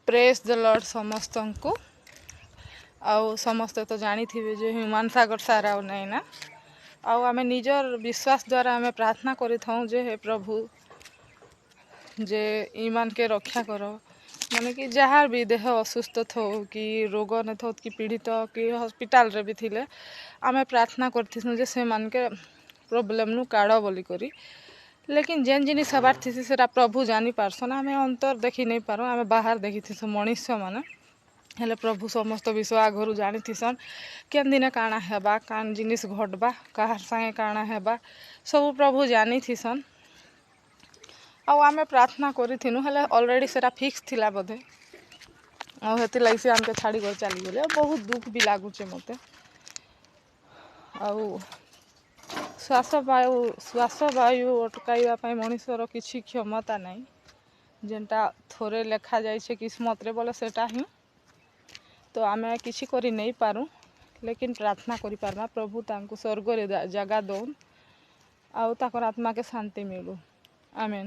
Praise the Lord समस्त को आउ समस्ते तो जानी थे जो ह्यूमान सागर सारा नहीं ना आम निजर विश्वास द्वारा आम प्रार्थना करि जे हे प्रभु जे ईमान के रक्षा कर माने कि जहाँ भी देह असुस्थ थो कि रोग न थो कि पीड़ित कि हॉस्पिटल रे भी थिले आम प्रार्थना करथिसु जे से मान के प्रॉब्लम नु काढ़ बोली करी लेकिन जेन जिनिस हबार थी सेटा प्रभु जानी पारसन आम अंतर देखी नहीं पार आम बाहर देखी थीसु मनुष्य माने हेले प्रभु समस्त विषय आगरू जानी थीसन केन दिन काଣା हेबा कान जिनिस घटबा कहार संगे काଣା हेबा सब प्रभु जानी थीसन आमे प्रार्थना करिथिनु हेले ऑलरेडी सेटा फिक्स थिला बोधे हेती लगी से आमके छाड़ी कर चली गले बहुत दुख भी लागुचे मते श्वास वायु अटकाइवा मनुष्यर किसी क्षमता नहीं जेनटा थोड़े लेखा जाइए किस्मत रे बोले सेटा ही तो आमे किसी करी नहीं पारू लेकिन प्रार्थना करि पारमा प्रभु तांको स्वर्ग रे जगह दौन आउ ताकर आत्मा के शांति मिलू आमेन।